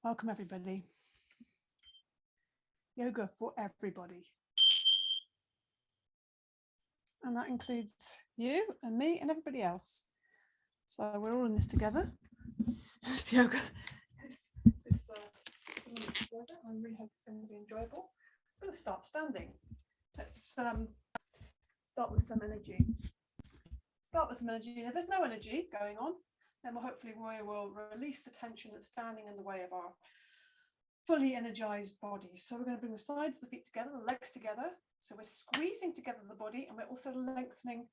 Welcome everybody. Yoga for everybody. And that includes you and me and everybody else. So we're all in this together. It's yoga. I really hope it's going to be enjoyable. I'm going to start standing. Let's start with some energy. If there's no energy going on, then hopefully we will release the tension that's standing in the way of our fully energized body. So we're going to bring the sides of the feet together, the legs together. So we're squeezing together the body and we're also lengthening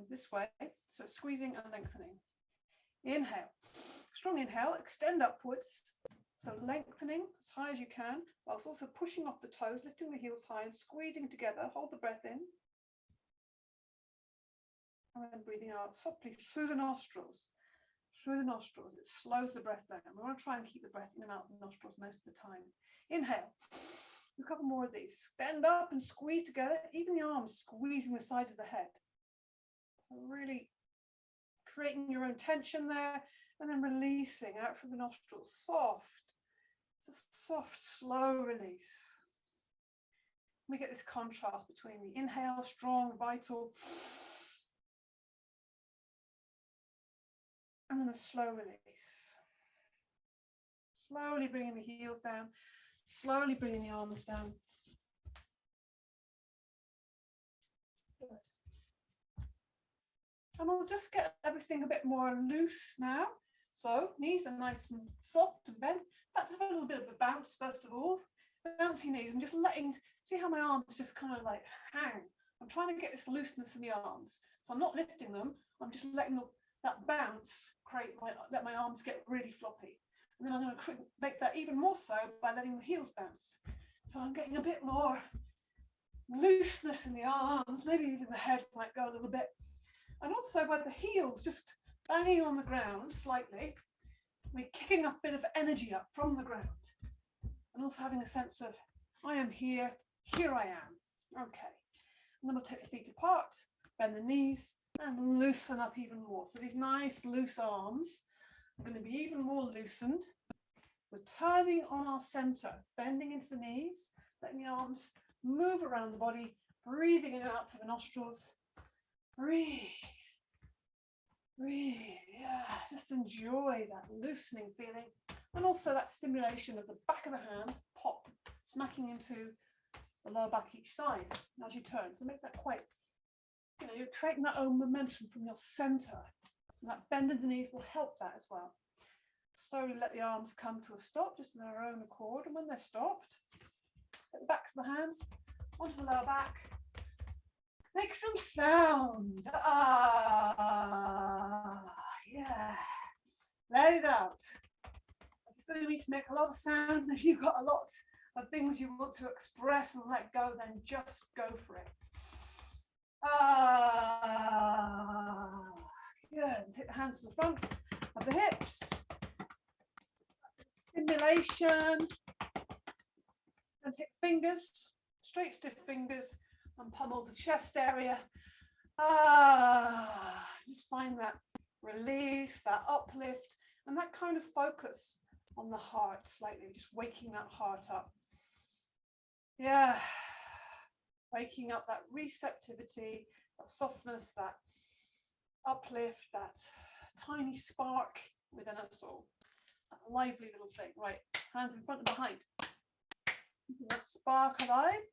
this way. So squeezing and lengthening. Inhale, strong inhale, extend upwards. So lengthening as high as you can, whilst also pushing off the toes, lifting the heels high and squeezing together. Hold the breath in. And then breathing out softly through the nostrils. Through the nostrils, it slows the breath down. We want to try and keep the breath in and out of the nostrils most of the time. Inhale. A couple more of these. Stand up and squeeze together, even the arms squeezing the sides of the head. So really creating your own tension there and then releasing out through the nostrils. Soft. It's a soft, slow release. We get this contrast between the inhale, strong, vital, and then a slow release. Slowly bringing the heels down, slowly bringing the arms down. Good. And we'll just get everything a bit more loose now. So knees are nice and soft and bent. Let's have a little bit of a bounce first of all. Bouncy knees and just see how my arms just kind of like hang. I'm trying to get this looseness in the arms. So I'm not lifting them, I'm just letting that bounce let my arms get really floppy. And then I'm going to make that even more so by letting the heels bounce. So I'm getting a bit more looseness in the arms, maybe even the head might go a little bit. And also by the heels just banging on the ground slightly, we're kicking a bit of energy up from the ground. And also having a sense of, I am here, here I am. Okay. And then we'll take the feet apart, bend the knees, and loosen up even more. So these nice loose arms are going to be even more loosened. We're turning on our center, bending into the knees, letting the arms move around the body, breathing in and out through the nostrils. Breathe. Breathe. Yeah, just enjoy that loosening feeling. And also that stimulation of the back of the hand, pop, smacking into the lower back each side as you turn. So make that quite, you're creating that own momentum from your center. And that bend of the knees will help that as well. Slowly let the arms come to a stop, just in their own accord. And when they're stopped, get the backs of the hands onto the lower back. Make some sound. Ah, yeah. Let it out. If you're going to need to make a lot of sound, if you've got a lot of things you want to express and let go, then just go for it. Ah, good. Take the hands to the front of the hips. Stimulation. And take fingers, straight stiff fingers, and pummel the chest area. Ah, just find that release, that uplift, and that kind of focus on the heart slightly, just waking that heart up. Yeah, waking up that receptivity, that softness, that uplift, that tiny spark within us all. That lively little thing. Right, hands in front and behind. Keeping that spark alive.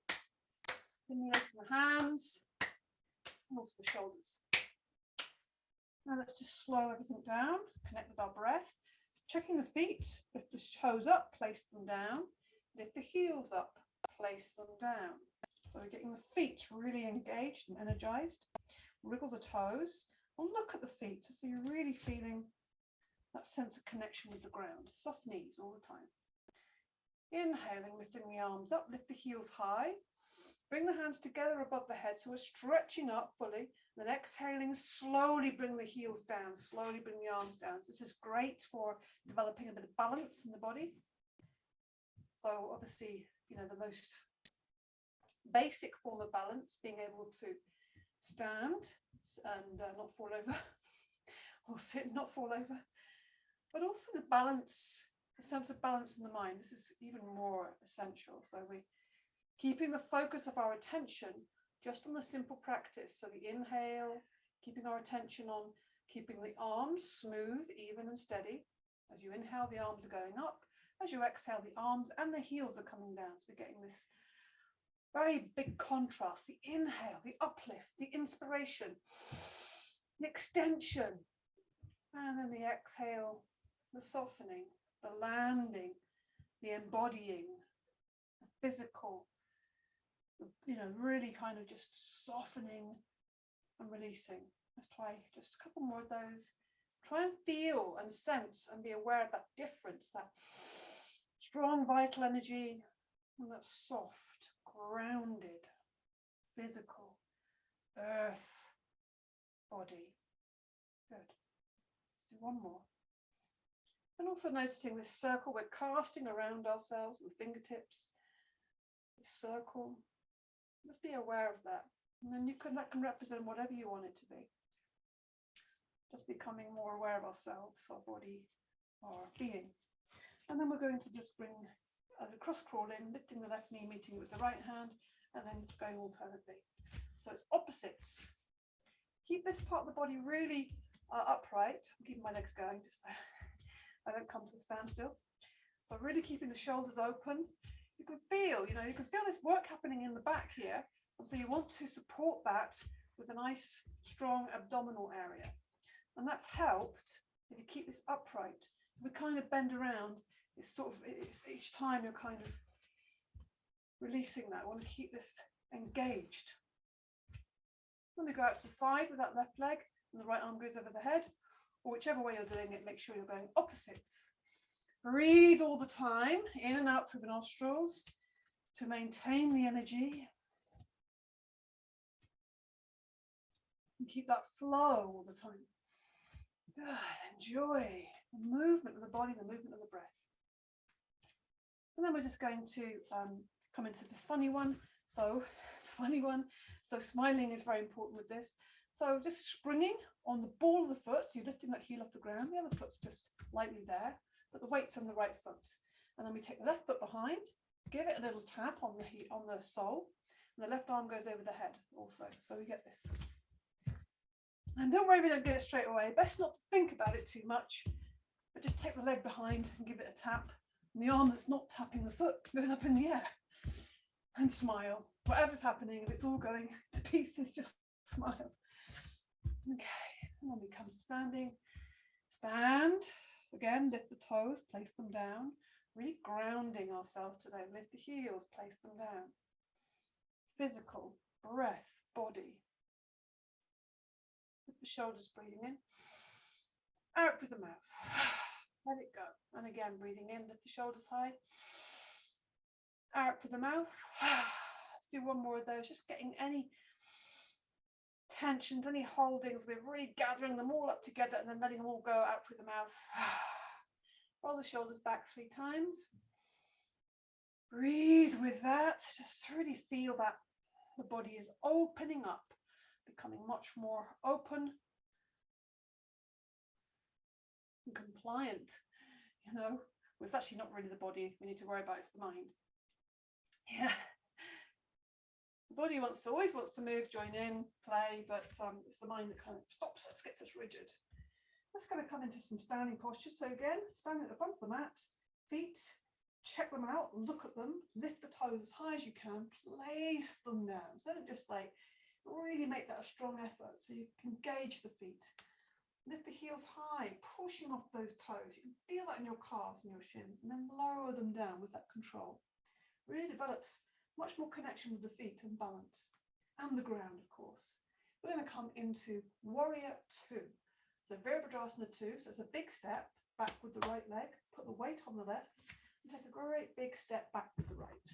Stimulating the hands and also the shoulders. Now let's just slow everything down, connect with our breath. Checking the feet, lift the toes up, place them down. Lift the heels up, place them down. So we're getting the feet really engaged and energized. Wriggle the toes and look at the feet. So you're really feeling that sense of connection with the ground. Soft knees all the time. Inhaling, lifting the arms up, lift the heels high. Bring the hands together above the head, so we're stretching up fully. Then exhaling, slowly bring the heels down, slowly bring the arms down. So this is great for developing a bit of balance in the body. So obviously, the most basic form of balance, being able to stand and not fall over, or sit and not fall over. But also the balance a sense of balance in the mind. This is even more essential. So we're keeping the focus of our attention just on the simple practice. So the inhale, keeping our attention on keeping the arms smooth, even and steady. As you inhale, the arms are going up. As you exhale, the arms and the heels are coming down. So we're getting this very big contrast. The inhale, the uplift, the inspiration, the extension, and then the exhale, the softening, the landing, the embodying, the physical, really kind of just softening and releasing. Let's try just a couple more of those. Try and feel and sense and be aware of that difference, that strong vital energy and that soft, grounded, physical, earth, body. Good. Let's do one more. And also noticing this circle we're casting around ourselves with fingertips. This circle. Just be aware of that. And then that can represent whatever you want it to be. Just becoming more aware of ourselves, our body, our being. And then we're going to just bring the cross crawl in, lifting the left knee, meeting with the right hand, and then going alternately. So it's opposites. Keep this part of the body really upright. I'm keeping my legs going just so I don't come to a standstill. So really keeping the shoulders open. You can feel this work happening in the back here. And so you want to support that with a nice, strong abdominal area. And that's helped if you keep this upright. If we kind of bend around, it's each time you're kind of releasing that. I want to keep this engaged. When we go out to the side with that left leg and the right arm goes over the head, or whichever way you're doing it, make sure you're going opposites. Breathe all the time, in and out through the nostrils to maintain the energy. And keep that flow all the time. Good. Enjoy the movement of the body, the movement of the breath. And then we're just going to come into this funny one. So smiling is very important with this. So just springing on the ball of the foot. So you're lifting that heel off the ground. The other foot's just lightly there, but the weight's on the right foot. And then we take the left foot behind, give it a little tap on the sole, and the left arm goes over the head also. So we get this. And don't worry if you don't get it straight away. Best not to think about it too much, but just take the leg behind and give it a tap. And the arm that's not tapping the foot goes up in the air. And smile. Whatever's happening, if it's all going to pieces, just smile. Okay, and then we come to standing. Stand. Again, lift the toes, place them down. Really grounding ourselves today. Lift the heels, place them down. Physical, breath, body. With the shoulders breathing in. Out through the mouth. Let it go. And again, breathing in, lift the shoulders high. Out through the mouth. Let's do one more of those. Just getting any tensions, any holdings. We're really gathering them all up together and then letting them all go out through the mouth. Roll the shoulders back 3 times. Breathe with that. Just really feel that the body is opening up, becoming much more open and compliant. It's actually not really the body we need to worry about, it's the mind. Yeah. The body always wants to move, join in, play, but it's the mind that kind of stops us, gets us rigid. Let's kind of come into some standing postures. So again, standing at the front of the mat, feet, check them out, look at them, lift the toes as high as you can, place them down. So don't just really make that a strong effort. So you can engage the feet. Lift the heels high, pushing off those toes. You can feel that in your calves and your shins, and then lower them down with that control. Really develops much more connection with the feet and balance, and the ground, of course. We're going to come into Warrior 2. So Virabhadrasana 2, so it's a big step back with the right leg, put the weight on the left, and take a great big step back with the right.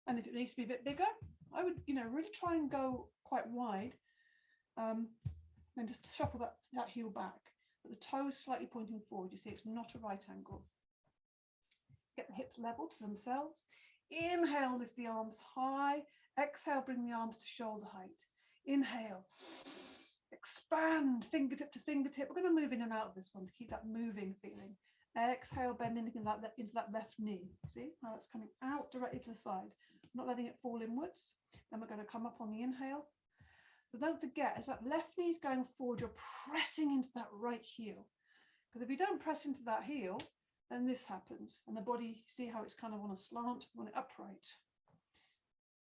And if it needs to be a bit bigger, I would, really try and go quite wide, and just shuffle that heel back, but the toes slightly pointing forward. You see, it's not a right angle. Get the hips level to themselves. Inhale, lift the arms high. Exhale, bring the arms to shoulder height. Inhale, expand fingertip to fingertip. We're going to move in and out of this one to keep that moving feeling. Exhale, bend into that left knee. See how it's coming out directly to the side, not letting it fall inwards. Then we're going to come up on the inhale. So don't forget, as that left knee is going forward, you're pressing into that right heel. Because if you don't press into that heel, then this happens. And the body, see how it's kind of on a slant, on it upright.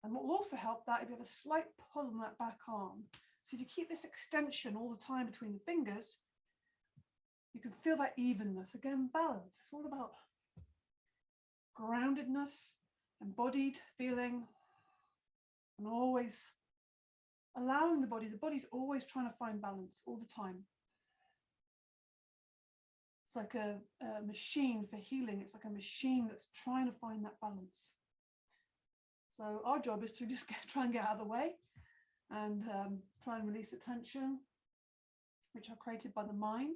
And what will also help that, if you have a slight pull on that back arm. So if you keep this extension all the time between the fingers, you can feel that evenness. Again, balance. It's all about groundedness, embodied feeling, and always allowing the body's always trying to find balance all the time. It's like a machine for healing. It's like a machine that's trying to find that balance. So our job is to just try and get out of the way and try and release the tension, which are created by the mind.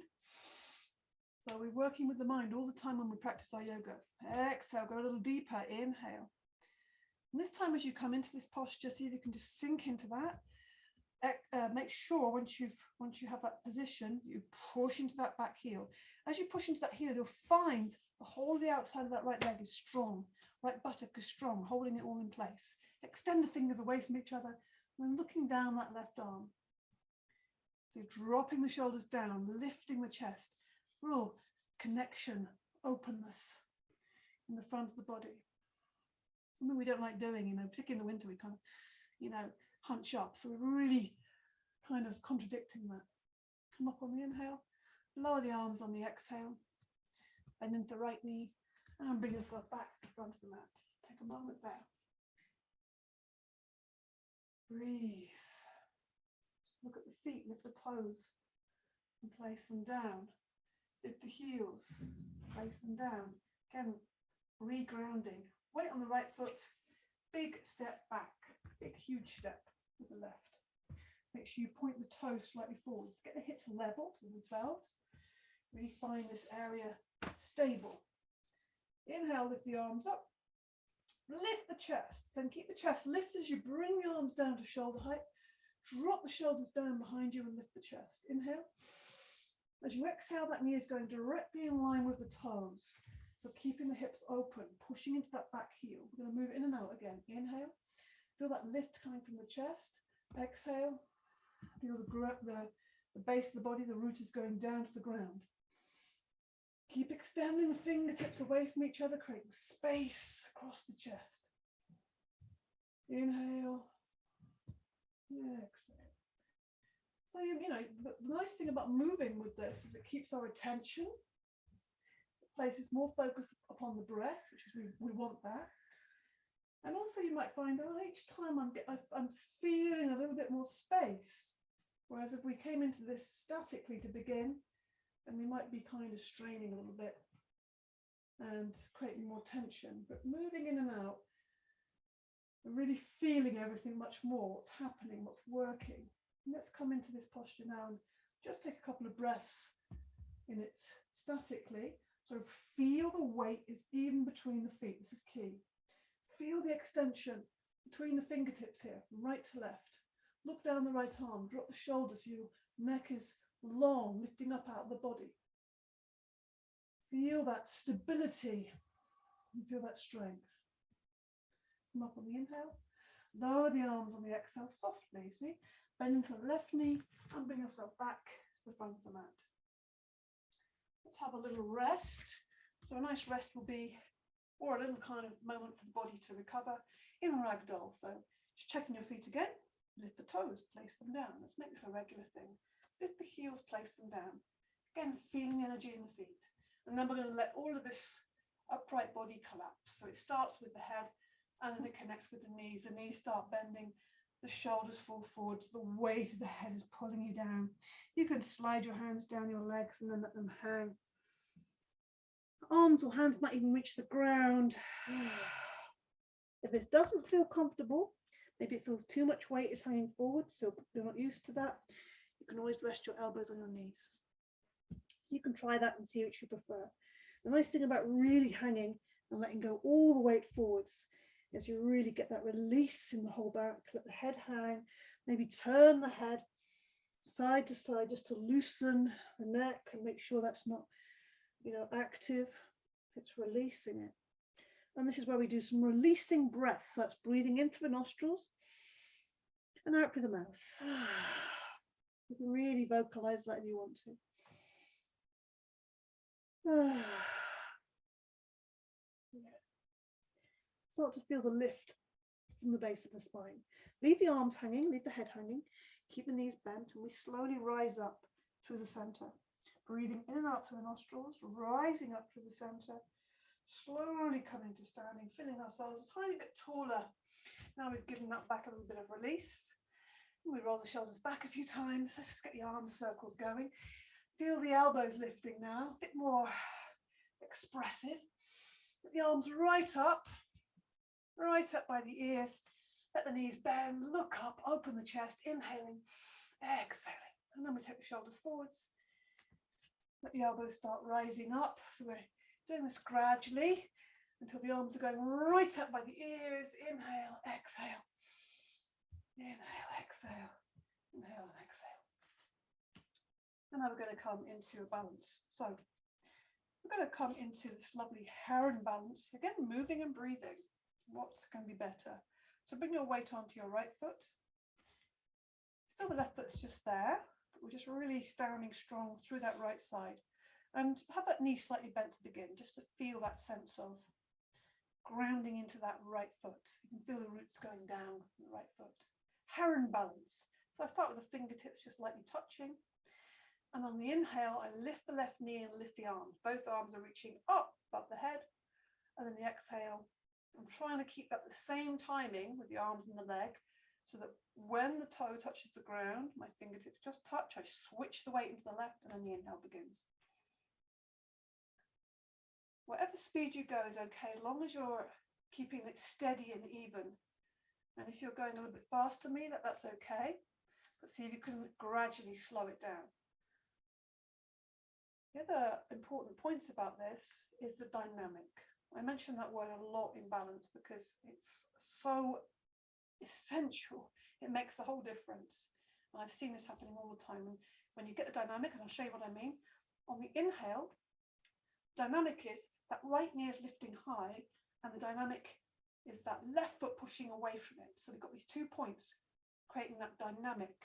So we're working with the mind all the time when we practice our yoga. Exhale, go a little deeper, inhale. And this time as you come into this posture, see if you can just sink into that. Make sure once you have that position, you push into that back heel. As you push into that heel, you'll find the whole of the outside of that right leg is strong. Right buttock is strong, holding it all in place. Extend the fingers away from each other and then looking down that left arm. So dropping the shoulders down, lifting the chest. Real connection, openness in the front of the body. Something we don't like doing, particularly in the winter, we kind of, hunch up. So we're really kind of contradicting that. Come up on the inhale, lower the arms on the exhale, bend into the right knee, and bring yourself back to the front of the mat. Take a moment there. Breathe. Look at the feet, lift the toes, and place them down. Lift the heels, place them down. Again, regrounding. Weight on the right foot, big step back, big huge step with the left. Make sure you point the toes slightly forwards. Get the hips level to themselves. Really find this area stable. Inhale, lift the arms up. Lift the chest. Then keep the chest lifted as you bring the arms down to shoulder height. Drop the shoulders down behind you and lift the chest. Inhale. As you exhale, that knee is going directly in line with the toes. So keeping the hips open, pushing into that back heel. We're going to move in and out again. Inhale. Feel that lift coming from the chest. Exhale. Feel the base of the body, the root is going down to the ground. Keep extending the fingertips away from each other, creating space across the chest. Inhale. Exhale. So, the nice thing about moving with this is it keeps our attention. It places more focus upon the breath, which is we want that. And also you might find that each time I'm feeling a little bit more space. Whereas if we came into this statically to begin, then we might be kind of straining a little bit and creating more tension. But moving in and out, and really feeling everything much more, what's happening, what's working. And let's come into this posture now and just take a couple of breaths in it statically. So feel the weight is even between the feet. This is key. Feel the extension between the fingertips here, from right to left. Look down the right arm, drop the shoulders so your neck is long, lifting up out of the body. Feel that stability and feel that strength. Come up on the inhale, lower the arms on the exhale softly, see? Bend into the left knee and bring yourself back to the front of the mat. Let's have a little rest. So a nice rest will be, or a little kind of moment for the body to recover in Ragdoll. So just checking your feet again, lift the toes, place them down. Let's make this a regular thing. Lift the heels, place them down. Again, feeling the energy in the feet. And then we're going to let all of this upright body collapse. So it starts with the head and then it connects with the knees. The knees start bending, the shoulders fall forwards, the weight of the head is pulling you down. You can slide your hands down your legs and then let them hang. Arms or hands might even reach the ground. If this doesn't feel comfortable, maybe it feels too much weight is hanging forward, so you're not used to that, you can always rest your elbows on your knees. So you can try that and see which you prefer. The nice thing about really hanging and letting go all the weight forwards is you really get that release in the whole back. Let the head hang, maybe turn the head side to side just to loosen the neck and make sure that's not active, it's releasing it. And this is where we do some releasing breath. So that's breathing into the nostrils and out through the mouth. You can really vocalize that if you want to. Start to feel the lift from the base of the spine. Leave the arms hanging, leave the head hanging, keep the knees bent, and we slowly rise up through the center. Breathing in and out through the nostrils, rising up through the center, slowly coming to standing, feeling ourselves a tiny bit taller. Now we've given that back a little bit of release. We roll the shoulders back a few times. Let's just get the arm circles going. Feel the elbows lifting now, a bit more expressive. Get the arms right up by the ears. Let the knees bend, look up, open the chest, inhaling, exhaling. And then we take the shoulders forwards. Let the elbows start rising up. So we're doing this gradually until the arms are going right up by the ears. Inhale, exhale. Inhale, exhale. Inhale and exhale. And now we're going to come into a balance. So we're going to come into this lovely heron balance. Again, moving and breathing. What's going to be better? So bring your weight onto your right foot. Still the left foot's just there, but we're just really standing strong through that right side. And have that knee slightly bent to begin, just to feel that sense of grounding into that right foot. You can feel the roots going down the right foot. Heron balance. So I start with the fingertips just lightly touching. And on the inhale, I lift the left knee and lift the arms. Both arms are reaching up above the head. And then the exhale, I'm trying to keep that the same timing with the arms and the leg, so that when the toe touches the ground, my fingertips just touch, I switch the weight into the left, and then the inhale begins. Whatever speed you go is okay, as long as you're keeping it steady and even. And if you're going a little bit faster than me, that's okay. But see if you can gradually slow it down. The other important points about this is the dynamic. I mention that word a lot in balance because it's so essential. It makes a whole difference. And I've seen this happening all the time. And when you get the dynamic, and I'll show you what I mean, on the inhale, dynamic is that right knee is lifting high, and the dynamic is that left foot pushing away from it. So we've got these 2 points creating that dynamic.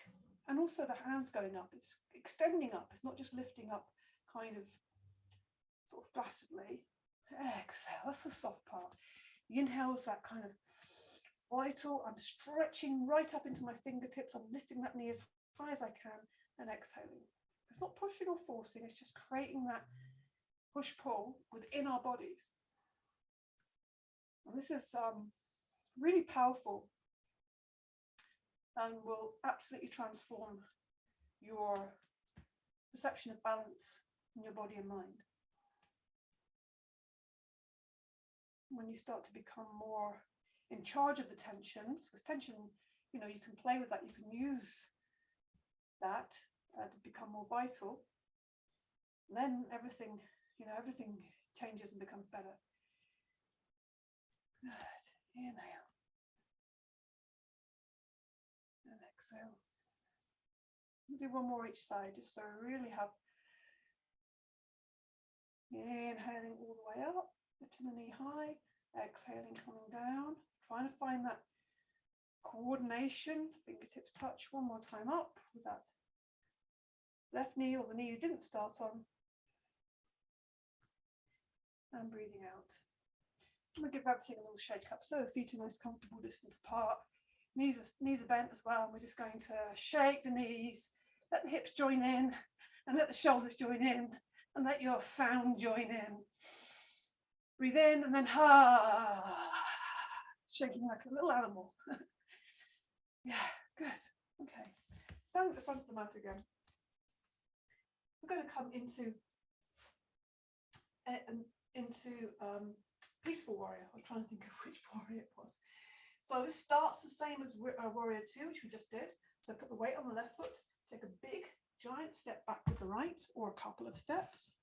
And also the hands going up, it's extending up. It's not just lifting up kind of sort of flaccidly. Exhale, that's the soft part. The inhale is that kind of vital. I'm stretching right up into my fingertips. I'm lifting that knee as high as I can and exhaling. It's not pushing or forcing, it's just creating that push-pull within our bodies. And this is really powerful and will absolutely transform your perception of balance in your body and mind. When you start to become more in charge of the tensions, because tension, you can play with that, you can use that to become more vital, then everything changes and becomes better. Good. Inhale. And exhale. We'll do one more each side, just so we really have inhaling all the way up. Lifting the knee high, exhaling, coming down, trying to find that coordination, fingertips touch one more time up with that left knee or the knee you didn't start on, and breathing out. I'm going to give everything a little shake up, so the feet are nice comfortable distance apart, knees are bent as well, and we're just going to shake the knees, let the hips join in, and let the shoulders join in, and let your sound join in. Breathe in and then shaking like a little animal. Yeah, good. Okay. Stand at the front of the mat again. We're going to come into Peaceful Warrior. I was trying to think of which warrior it was. So this starts the same as Warrior 2, which we just did. So put the weight on the left foot, take a big, giant step back with the right, or a couple of steps.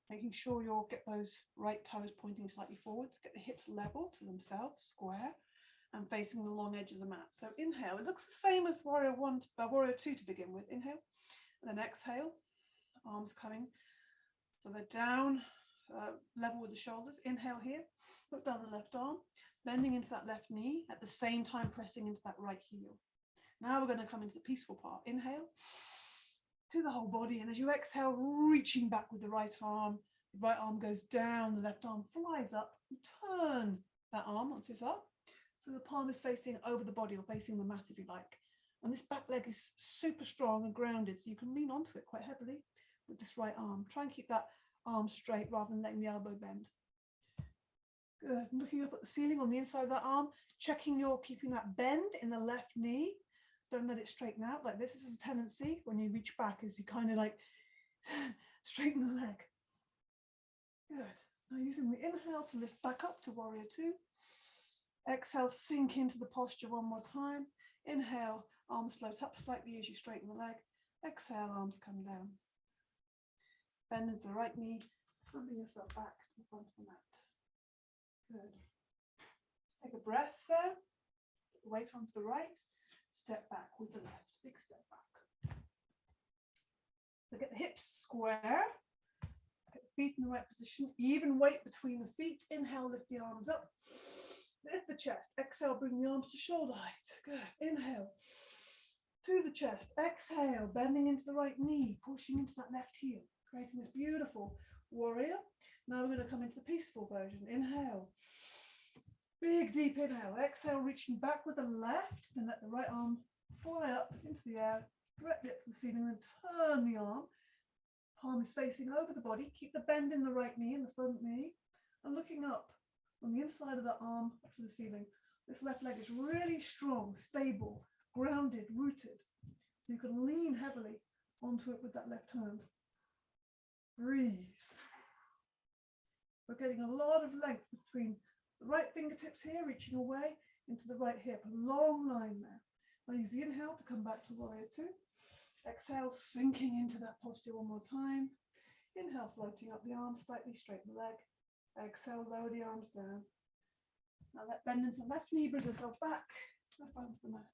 Making sure you'll get those right toes pointing slightly forwards, get the hips level to themselves, square, and facing the long edge of the mat. So inhale, it looks the same as Warrior 2 to begin with. Inhale, and then exhale, arms coming So they're down, level with the shoulders. Inhale here, look down the left arm, bending into that left knee, at the same time pressing into that right heel. Now we're going to come into the peaceful part. Inhale to the whole body, and as you exhale, reaching back with the right arm goes down, the left arm flies up. Turn that arm onto its up, so the palm is facing over the body or facing the mat if you like. And this back leg is super strong and grounded, so you can lean onto it quite heavily with this right arm. Try and keep that arm straight rather than letting the elbow bend. Good. Looking up at the ceiling on the inside of that arm, checking you're keeping that bend in the left knee. Don't let it straighten out like this. This is a tendency when you reach back, is you kind of like straighten the leg. Good. Now using the inhale to lift back up to warrior two. Exhale, sink into the posture one more time. Inhale, arms float up slightly as you straighten the leg. Exhale, arms come down. Bend into the right knee, bring yourself back to the front of the mat. Good. Just take a breath there. Put the weight onto the right. Step back with the left. Big step back. So get the hips square. Get the feet in the right position. Even weight between the feet. Inhale, lift the arms up. Lift the chest. Exhale, bring the arms to shoulder height. Good. Inhale. To the chest. Exhale, bending into the right knee. Pushing into that left heel. Creating this beautiful warrior. Now we're going to come into the peaceful version. Inhale. Big deep inhale. Exhale, reaching back with the left. Then let the right arm fly up into the air. Directly up to the ceiling. Then turn the arm. Palm is facing over the body. Keep the bend in the right knee and the front knee. And looking up on the inside of the arm up to the ceiling. This left leg is really strong, stable, grounded, rooted. So you can lean heavily onto it with that left hand. Breathe. We're getting a lot of length between the right fingertips here, reaching away into the right hip. A long line there. Now use the inhale to come back to warrior two. Exhale, sinking into that posture one more time. Inhale, floating up the arms, slightly straighten the leg. Exhale, lower the arms down. Now let bend into the left knee, bring yourself back to the front of the mat.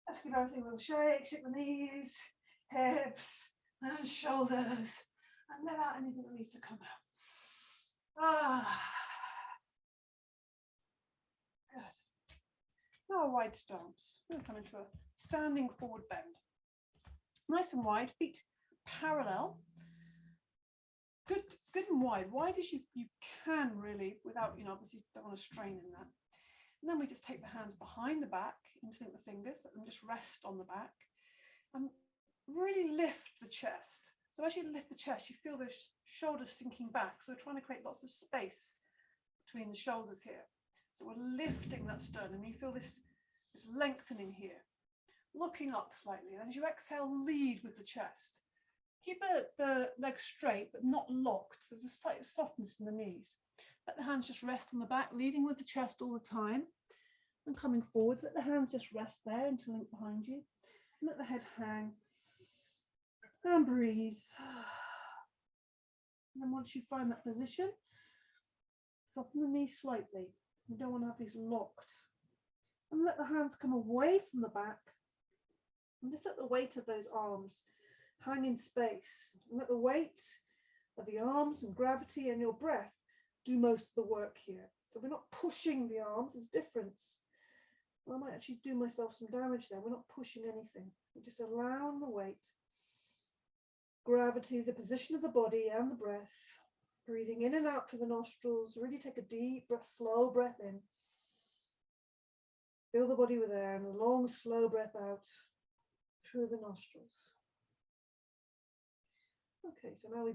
Let's give everything a little shake. Shake the knees, hips, and shoulders. And let out anything that needs to come out. Good. Now a wide stance. We're going to come into a standing forward bend. Nice and wide, feet parallel. Good and wide. Wide as you can really, without, obviously you don't want to strain in that. And then we just take the hands behind the back, interlink the fingers, let them just rest on the back. And really lift the chest. So as you lift the chest, you feel those shoulders sinking back. So we're trying to create lots of space between the shoulders here. So we're lifting that sternum. You feel this lengthening here. Looking up slightly. And as you exhale, lead with the chest. Keep the legs straight, but not locked. There's a slight softness in the knees. Let the hands just rest on the back, leading with the chest all the time. And coming forwards, let the hands just rest there interlink behind you. And let the head hang. And breathe. And then once you find that position, soften the knees slightly. You don't want to have these locked. And let the hands come away from the back. And just let the weight of those arms hang in space. And let the weight of the arms and gravity and your breath do most of the work here. So we're not pushing the arms, there's difference. Well, I might actually do myself some damage there. We're not pushing anything. We're just allowing the weight, gravity, the position of the body and the breath. Breathing in and out through the nostrils. Really take a deep breath, slow breath in. Fill the body with air and a long, slow breath out through the nostrils. Okay, so now we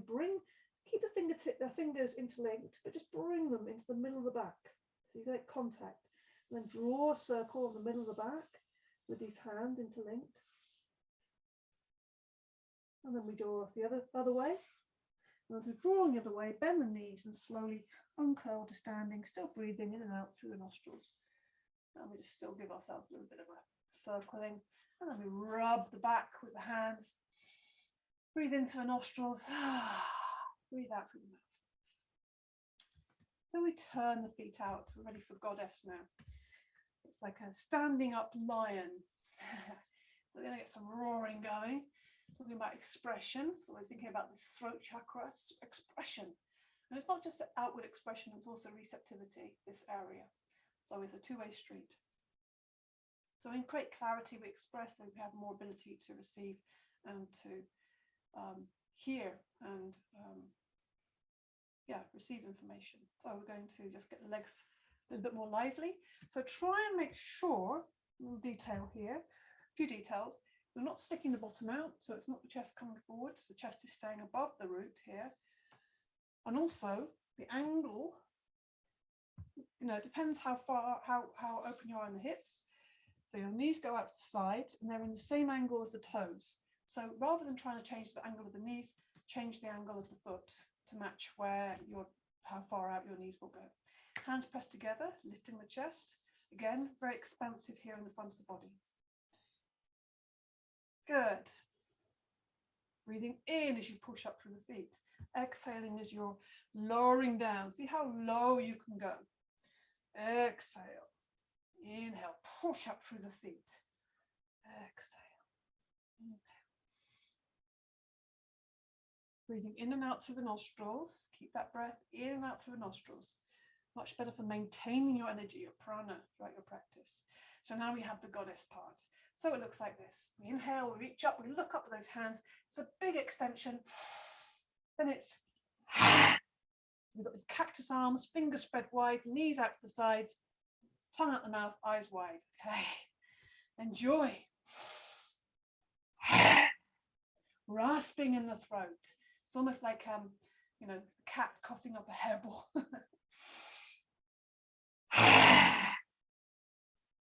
keep the fingers interlinked, but just bring them into the middle of the back. So you get contact. And then draw a circle on the middle of the back with these hands interlinked. And then we draw the other way. And as we're drawing the other way, bend the knees and slowly uncurl to standing, still breathing in and out through the nostrils. And we just still give ourselves a little bit of a circling. And then we rub the back with the hands. Breathe into the nostrils. Breathe out through the mouth. So we turn the feet out. We're ready for goddess now. It's like a standing up lion. So we're going to get some roaring going. talking about expression. So we're thinking about the throat chakra, expression. And it's not just an outward expression, it's also receptivity, this area. So it's a two-way street. So in great clarity, we express that we have more ability to receive and to hear and receive information. So we're going to just get the legs a little bit more lively. So try and make sure, a little detail here, a few details, we're not sticking the bottom out, so it's not the chest coming forwards, the chest is staying above the root here. And also the angle, it depends how open you are in the hips. So your knees go out to the sides and they're in the same angle as the toes. So rather than trying to change the angle of the knees, change the angle of the foot to match how far out your knees will go. Hands pressed together, lifting the chest. Again, very expansive here in the front of the body. Good. Breathing in as you push up through the feet. Exhaling as you're lowering down. See how low you can go. Exhale. Inhale, push up through the feet. Exhale. Inhale. Breathing in and out through the nostrils. Keep that breath in and out through the nostrils. Much better for maintaining your energy, your prana, throughout your practice. So now we have the goddess part. So it looks like this. We inhale, we reach up, we look up with those hands. It's a big extension. Then it's, we've got these cactus arms, fingers spread wide, knees out to the sides, tongue out the mouth, eyes wide. Okay. Enjoy. Rasping in the throat. It's almost like, a cat coughing up a hairball.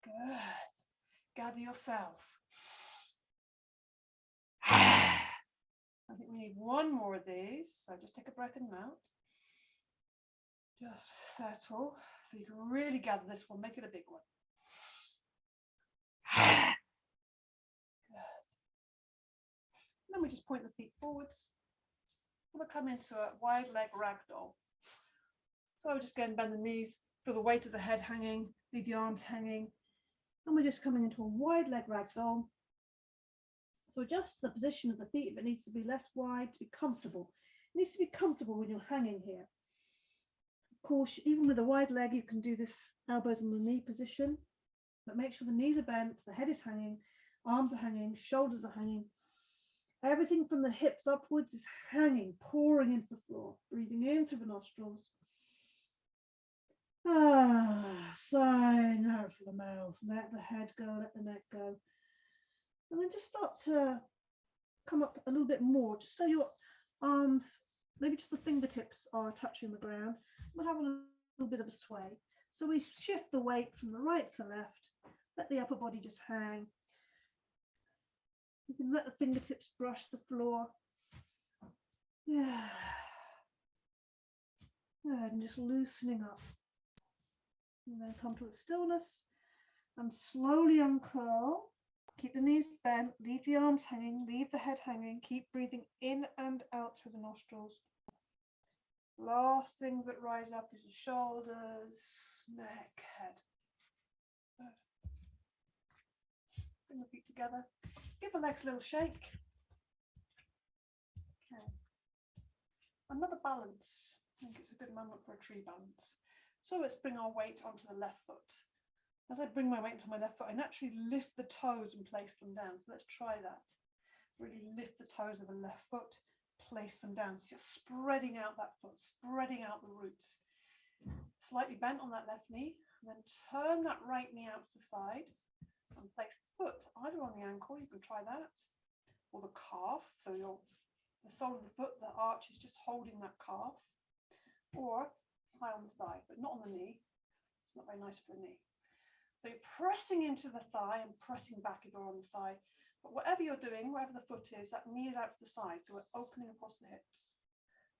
Good. Gather yourself. I think we need one more of these. So just take a breath in and out. Just settle. So you can really gather this one. Make it a big one. Good. Then we just point the feet forwards. We'll come into a wide leg ragdoll. So we're just going to bend the knees, feel the weight of the head hanging, leave the arms hanging. And we're just coming into a wide leg ragdoll. So adjust the position of the feet if it needs to be less wide to be comfortable. It needs to be comfortable when you're hanging here. Of course, even with a wide leg, you can do this elbows in the knee position, but make sure the knees are bent, the head is hanging, arms are hanging, shoulders are hanging. Everything from the hips upwards is hanging, pouring into the floor, breathing in through the nostrils. Sighing out through the mouth. Let the head go, let the neck go. And then just start to come up a little bit more, just so your arms, maybe just the fingertips are touching the ground. We'll have a little bit of a sway. So we shift the weight from the right to left. Let the upper body just hang. You can let the fingertips brush the floor. Yeah. Good, and just loosening up. And then come to a stillness and slowly uncurl. Keep the knees bent, leave the arms hanging, leave the head hanging. Keep breathing in and out through the nostrils. Last things that rise up is the shoulders, neck, head. Good. Bring the feet together. Give the legs a little shake. Okay. Another balance. I think it's a good moment for a tree balance. So let's bring our weight onto the left foot. As I bring my weight onto my left foot, I naturally lift the toes and place them down. So let's try that. Really lift the toes of the left foot, place them down. So you're spreading out that foot, spreading out the roots. Slightly bent on that left knee, and then turn that right knee out to the side and place the foot either on the ankle, you can try that, or the calf. So the sole of the foot, the arch is just holding that calf, or high on the thigh, but not on the knee. It's not very nice for the knee. So you're pressing into the thigh and pressing back if you're on the thigh. But whatever you're doing, wherever the foot is, that knee is out to the side. So we're opening across the hips.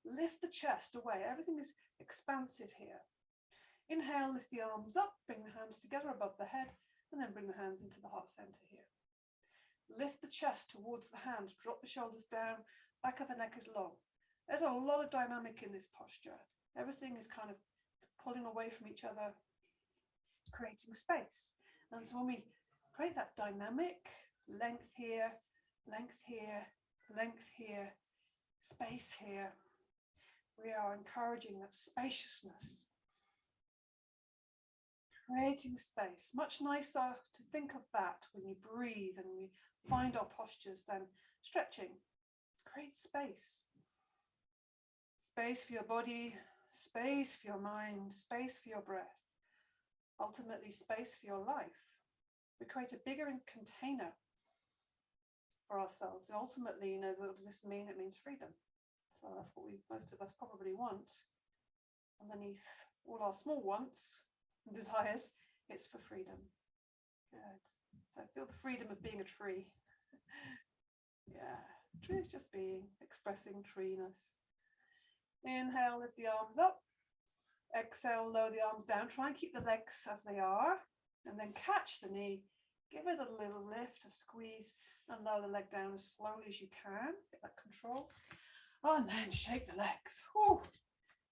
Lift the chest away. Everything is expansive here. Inhale, lift the arms up, bring the hands together above the head, and then bring the hands into the heart center here. Lift the chest towards the hands, drop the shoulders down, back of the neck is long. There's a lot of dynamic in this posture. Everything is kind of pulling away from each other, creating space. And so when we create that dynamic, length here, length here, space here. We are encouraging that spaciousness, creating space. Much nicer to think of that when you breathe and we find our postures than stretching. Create space. Space for your body, space for your mind, space for your breath. Ultimately, space for your life. We create a bigger container for ourselves. And ultimately, what does this mean? It means freedom. So that's what most of us probably want. Underneath all our small wants and desires, it's for freedom. Good. So feel the freedom of being a tree. Yeah, tree is just being, expressing treeness. Inhale, lift the arms up. Exhale, lower the arms down. Try and keep the legs as they are. And then catch the knee. Give it a little lift, a squeeze, and lower the leg down as slowly as you can. Get that control. And then shake the legs. Whew.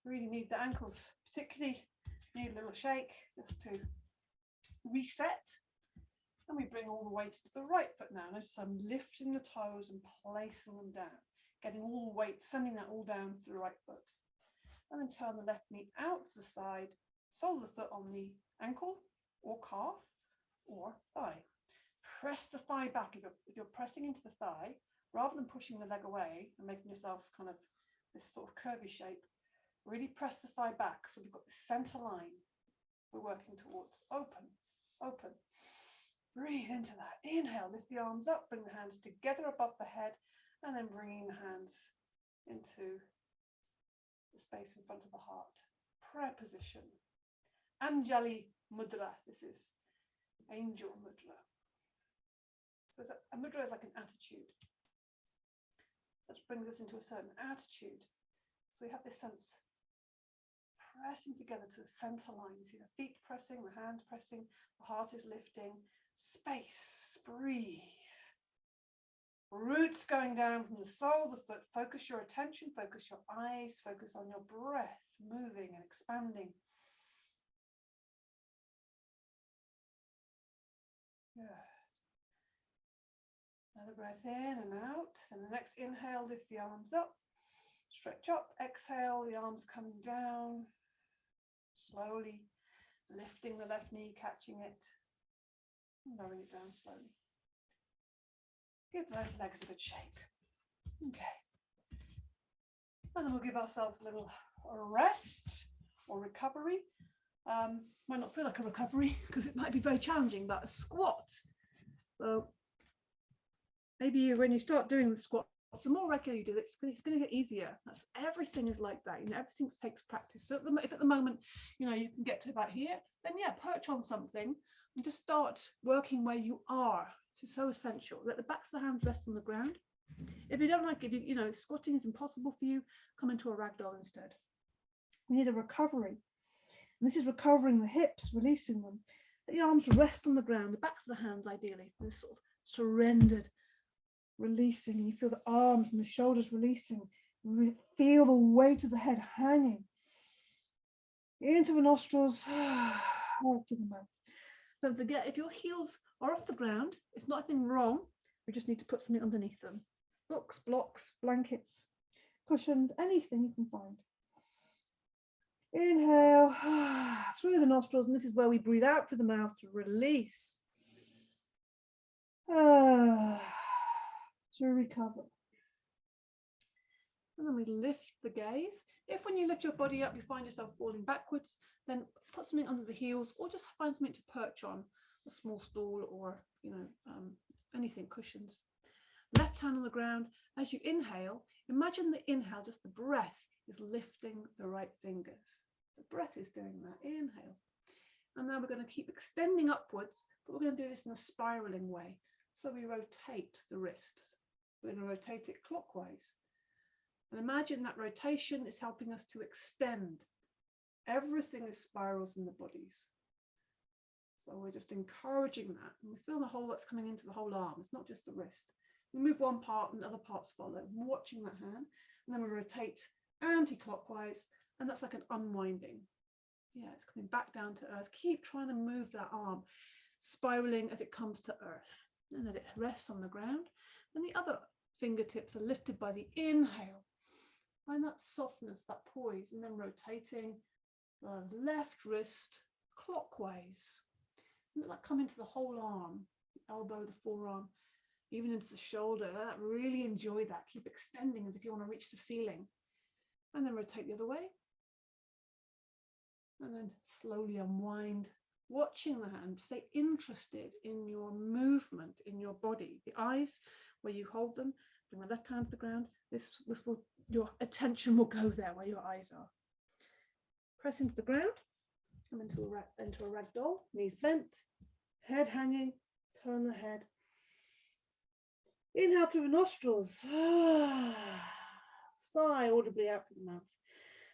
Really need the ankles, particularly need a little shake just to reset. And we bring all the weight to the right foot now. Notice I'm lifting the toes and placing them down, getting all the weight, sending that all down to the right foot. And then turn the left knee out to the side, sole of the foot on the ankle or calf or thigh. Press the thigh back. If you're pressing into the thigh, rather than pushing the leg away and making yourself kind of this sort of curvy shape, really press the thigh back. So we've got the center line we're working towards. Open, open. Breathe into that. Inhale, lift the arms up, bring the hands together above the head, and then bringing the hands into the space in front of the heart. Prayer position. Anjali Mudra. This is angel mudra. So a mudra is like an attitude. So it brings us into a certain attitude. So we have this sense pressing together to the center line. You see the feet pressing, the hands pressing, the heart is lifting. Space, breathe. Roots going down from the sole of the foot. Focus your attention, focus your eyes, focus on your breath, moving and expanding. Good. Another breath in and out. Then the next inhale, lift the arms up, stretch up. Exhale, the arms coming down. Slowly lifting the left knee, catching it, lowering it down slowly. Give both legs a good shake. Okay. And then we'll give ourselves a little rest or recovery. Might not feel like a recovery because it might be very challenging, but a squat. So maybe when you start doing the squat, the more regularly you do it, it's going to get easier. Everything is like that. Everything takes practice. So if at the moment, you can get to about here, then yeah, perch on something and just start working where you are. It's so essential. Let the backs of the hands rest on the ground. If you don't like, if squatting is impossible for you, come into a ragdoll instead. We need a recovery. And this is recovering the hips, releasing them. Let the arms rest on the ground, the backs of the hands ideally, this sort of surrendered, releasing. And you feel the arms and the shoulders releasing. Feel the weight of the head hanging into the nostrils, out to the mouth. Don't forget, if your heels are off the ground, it's nothing wrong. We just need to put something underneath them. Books, blocks, blankets, cushions, anything you can find. Inhale through the nostrils, and this is where we breathe out through the mouth to release, to recover. And then we lift the gaze. If when you lift your body up, you find yourself falling backwards, then put something under the heels or just find something to perch on, a small stool or, anything, cushions. Left hand on the ground. As you inhale, imagine the inhale, just the breath is lifting the right fingers. The breath is doing that. Inhale. And now we're going to keep extending upwards, but we're going to do this in a spiraling way. So we rotate the wrist. We're going to rotate it clockwise. And imagine that rotation is helping us to extend. Everything is spirals in the bodies. So we're just encouraging that. And we feel the whole that's coming into the whole arm. It's not just the wrist. We move one part and other parts follow. Watching that hand. And then we rotate anti-clockwise. And that's like an unwinding. Yeah, it's coming back down to earth. Keep trying to move that arm, spiraling as it comes to earth. And let it rest on the ground. And the other Fingertips are lifted by the inhale. Find that softness, that poise, and then rotating the left wrist clockwise. Let that come into the whole arm, the elbow, the forearm, even into the shoulder. Let that really enjoy that. Keep extending as if you want to reach the ceiling. And then rotate the other way. And then slowly unwind, watching the hand. Stay interested in your movement in your body. The eyes, where you hold them, bring the left hand to the ground. Your attention will go there where your eyes are. Press into the ground. Come into a ragdoll. Knees bent, head hanging. Turn the head. Inhale through the nostrils. Sigh audibly out through the mouth.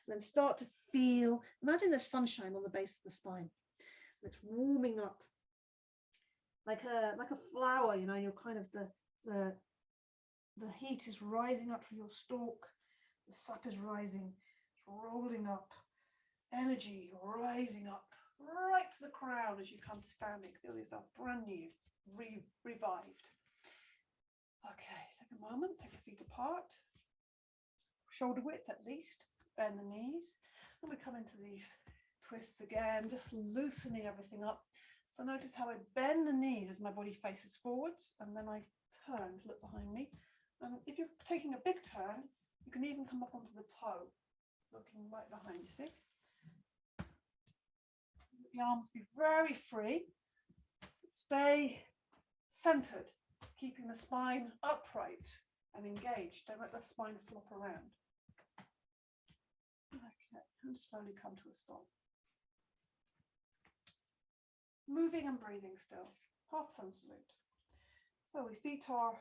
And then start to feel, imagine there's sunshine on the base of the spine. It's warming up like a flower, you know, you're kind of the heat is rising up through your stalk, the sap is rising, it's rolling up, energy rising up right to the crown as you come to standing. Feel yourself brand new, revived. Okay, take a moment, take your feet apart, shoulder width at least, bend the knees, and we come into these twists again, just loosening everything up. So notice how I bend the knees as my body faces forwards, and then I turn to look behind me. And if you're taking a big turn, you can even come up onto the toe, looking right behind you, see? The arms be very free. Stay centered, keeping the spine upright and engaged. Don't let the spine flop around. Okay, and slowly come to a stop. Moving and breathing still, half sun salute. So we feet are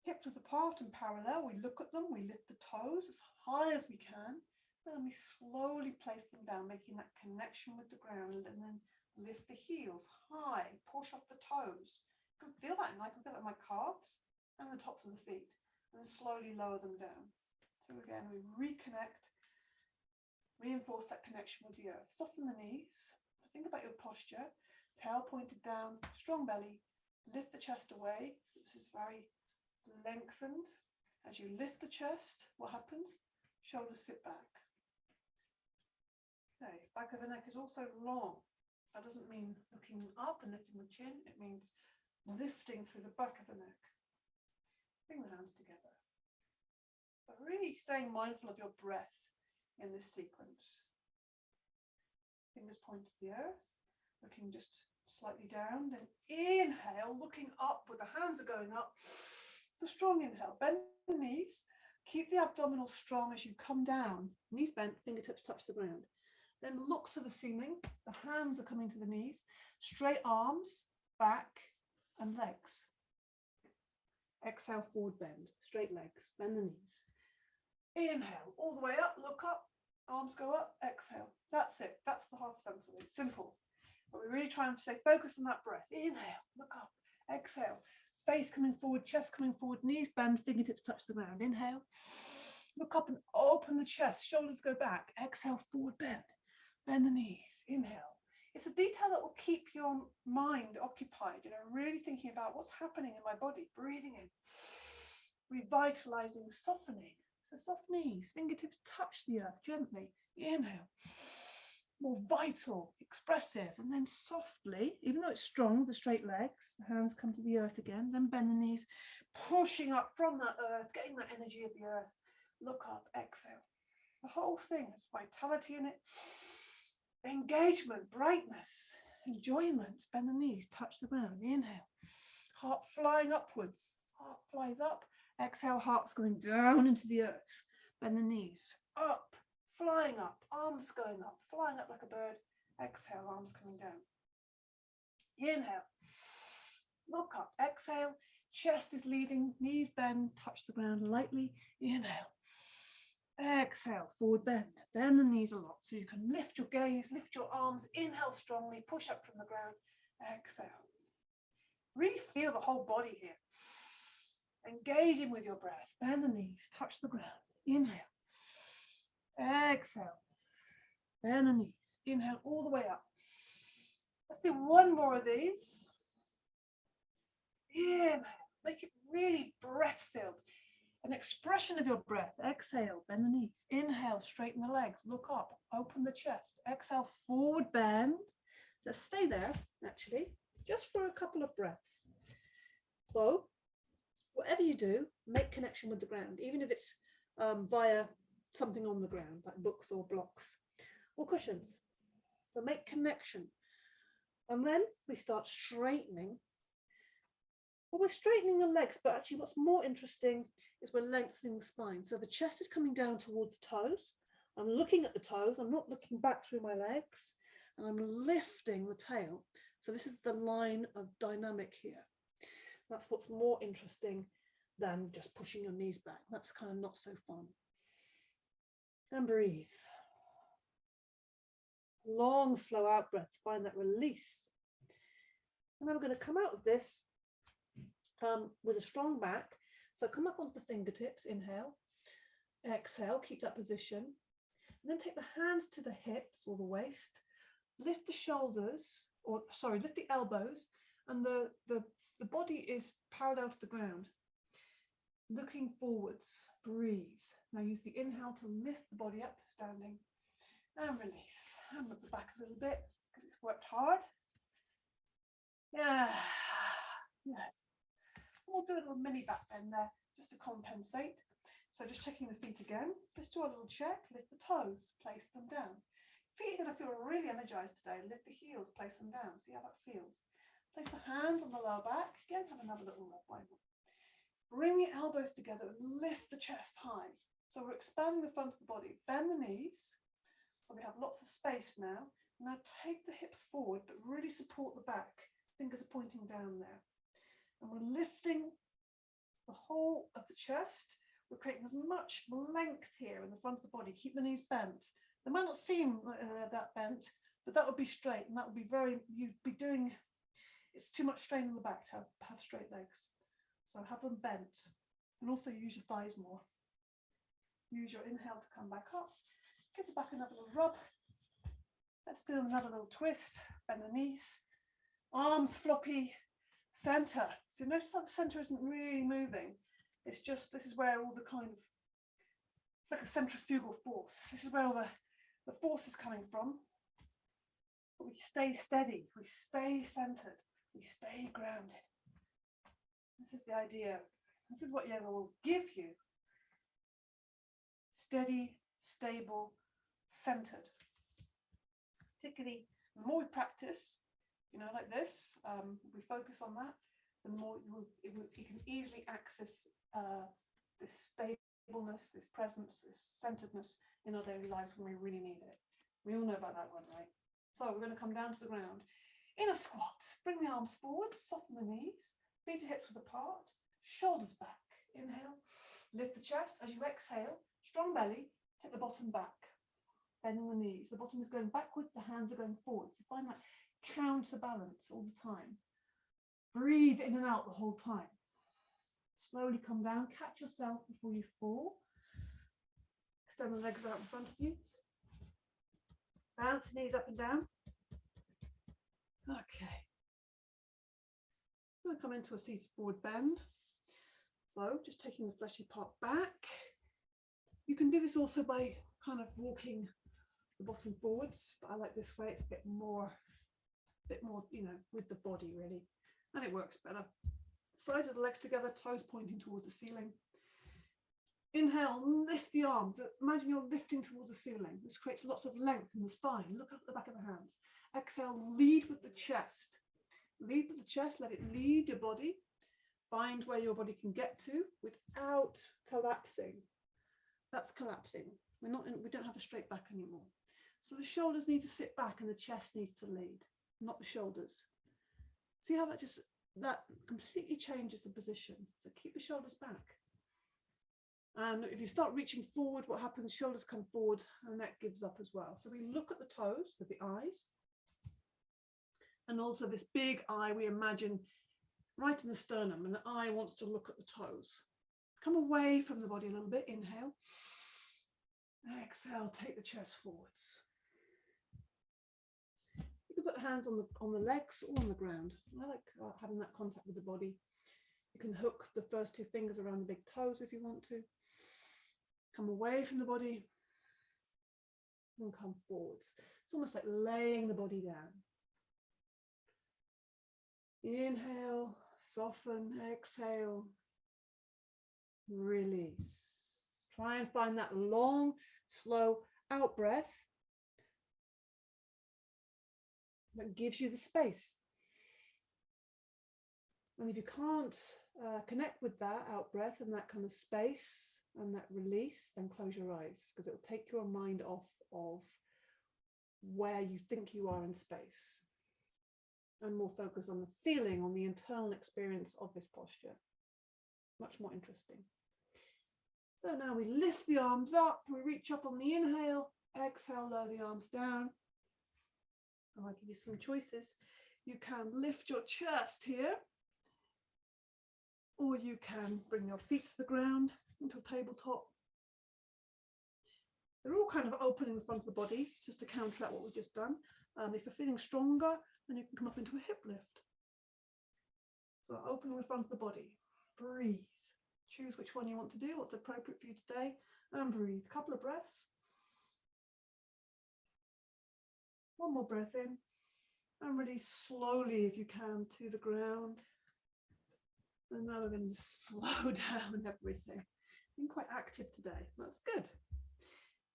hips width apart and parallel. We look at them, we lift the toes as high as we can, and then we slowly place them down, making that connection with the ground, and then lift the heels high, push off the toes. You can feel that, and I can feel that in my calves and the tops of the feet, and then slowly lower them down. So again, we reconnect, reinforce that connection with the earth. Soften the knees. Think about your posture. Tail pointed down, strong belly. Lift the chest away. This is very lengthened. As you lift the chest, what happens? Shoulders sit back. Okay, back of the neck is also long. That doesn't mean looking up and lifting the chin. It means lifting through the back of the neck. Bring the hands together. But really staying mindful of your breath in this sequence. Fingers point to the earth, looking just slightly down, then inhale, looking up with the hands are going up. It's a strong inhale. Bend the knees, keep the abdominal strong as you come down. Knees bent, fingertips touch the ground. Then look to the ceiling, the hands are coming to the knees, straight arms, back and legs. Exhale, forward bend, straight legs, bend the knees. Inhale, all the way up, look up, arms go up, exhale. That's it, that's the half sun salute, simple. But we really try and stay focused on that breath. Inhale, look up, exhale. Face coming forward, chest coming forward, knees bend, fingertips touch the ground. Inhale, look up and open the chest, shoulders go back. Exhale, forward bend, bend the knees. Inhale. It's a detail that will keep your mind occupied, really thinking about what's happening in my body. Breathing in, revitalizing, softening. So soft knees, fingertips touch the earth gently. Inhale. More vital, expressive, and then softly, even though it's strong, the straight legs, the hands come to the earth again, then bend the knees, pushing up from that earth, getting that energy of the earth. Look up, exhale. The whole thing has vitality in it, engagement, brightness, enjoyment. Bend the knees, touch the ground. Inhale, heart flying upwards, heart flies up. Exhale, heart's going down into the earth. Bend the knees, up. Flying up, arms going up, flying up like a bird. Exhale, arms coming down. Inhale, look up, exhale, chest is leading, knees bend, touch the ground lightly. Inhale, exhale, forward bend. Bend the knees a lot so you can lift your gaze, lift your arms. Inhale strongly, push up from the ground. Exhale. Really feel the whole body here. Engaging with your breath. Bend the knees, touch the ground. Inhale. Exhale, bend the knees, inhale all the way up. Let's do one more of these. Inhale, Make it really breath-filled. An expression of your breath. Exhale, bend the knees. Inhale, straighten the legs. Look up, open the chest. Exhale, forward bend. So stay there, actually, just for a couple of breaths. So whatever you do, make connection with the ground, even if it's via something on the ground, like books or blocks or cushions. So make connection. And then we start straightening. Well, we're straightening the legs, but actually what's more interesting is we're lengthening the spine. So the chest is coming down towards the toes. I'm looking at the toes. I'm not looking back through my legs. And I'm lifting the tail. So this is the line of dynamic here. That's what's more interesting than just pushing your knees back. That's kind of not so fun. And breathe. Long, slow out breaths. Find that release. And then we're going to come out of this with a strong back. So come up onto the fingertips, inhale, exhale, keep that position. And then take the hands to the hips or the waist, lift the shoulders, or sorry, lift the elbows, and the body is parallel to the ground. Looking forwards, breathe. Now use the inhale to lift the body up to standing and release. And move the back a little bit because it's worked hard. Yeah, yes. We'll do a little mini back bend there just to compensate. So just checking the feet again. Let's do a little check. Lift the toes, place them down. Feet are going to feel really energized today. Lift the heels, place them down. See how that feels. Place the hands on the lower back. Again, have another little rub. Bring the elbows together and lift the chest high. So we're expanding the front of the body. Bend the knees. So we have lots of space now. Now take the hips forward, but really support the back. Fingers are pointing down there. And we're lifting the whole of the chest. We're creating as much length here in the front of the body. Keep the knees bent. They might not seem that bent, but that would be straight, and that would be you'd be doing, it's too much strain on the back to have straight legs. So have them bent, and also use your thighs more. Use your inhale to come back up. Give the back another little rub. Let's do another little twist. Bend the knees. Arms floppy. Center. So notice that the center isn't really moving. It's just, this is where all the kind of, it's like a centrifugal force. This is where all the force is coming from. But we stay steady. We stay centered. We stay grounded. This is the idea. This is what yoga will give you. Steady, stable, centered. Particularly, the more we practice, like this, we focus on that, the more you can easily access this stableness, this presence, this centeredness in our daily lives when we really need it. We all know about that one, right? So we're going to come down to the ground. In a squat, bring the arms forward, soften the knees, feet to hips width apart, shoulders back. Inhale, lift the chest. As you exhale, strong belly, take the bottom back, bending the knees. The bottom is going backwards, the hands are going forward. So find that counterbalance all the time. Breathe in and out the whole time. Slowly come down, catch yourself before you fall. Extend the legs out in front of you. Bounce the knees up and down. Okay. I'm going to come into a seated forward bend. So just taking the fleshy part back. You can do this also by kind of walking the bottom forwards, but I like this way. It's a bit more, with the body really, and it works better. Sides of the legs together, toes pointing towards the ceiling. Inhale, lift the arms. Imagine you're lifting towards the ceiling. This creates lots of length in the spine. Look up at the back of the hands. Exhale, lead with the chest. Lead with the chest, let it lead your body. Find where your body can get to without collapsing. That's collapsing. We don't have a straight back anymore. So the shoulders need to sit back and the chest needs to lead, not the shoulders. See how that completely changes the position. So keep the shoulders back. And if you start reaching forward, what happens? Shoulders come forward and the neck gives up as well. So we look at the toes with the eyes. And also this big eye we imagine right in the sternum, and the eye wants to look at the toes. Come away from the body a little bit. Inhale. Exhale, take the chest forwards. You can put the hands on the legs or on the ground. I like having that contact with the body. You can hook the first two fingers around the big toes if you want to. Come away from the body and come forwards. It's almost like laying the body down. Inhale, soften, exhale, release. Try and find that long, slow out breath that gives you the space. And if you can't connect with that out breath and that kind of space and that release, then close your eyes, because it will take your mind off of where you think you are in space and more focus on the feeling, on the internal experience of this posture. Much more interesting. So now we lift the arms up, we reach up on the inhale, exhale, lower the arms down. And I'll give you some choices. You can lift your chest here, or you can bring your feet to the ground into a tabletop. They're all kind of open in the front of the body, just to counteract what we've just done. If you're feeling stronger, then you can come up into a hip lift. So open in the front of the body. Breathe. Choose which one you want to do, what's appropriate for you today, and breathe. A couple of breaths. One more breath in, and release slowly if you can to the ground. And now we're going to slow down everything. Been quite active today. That's good.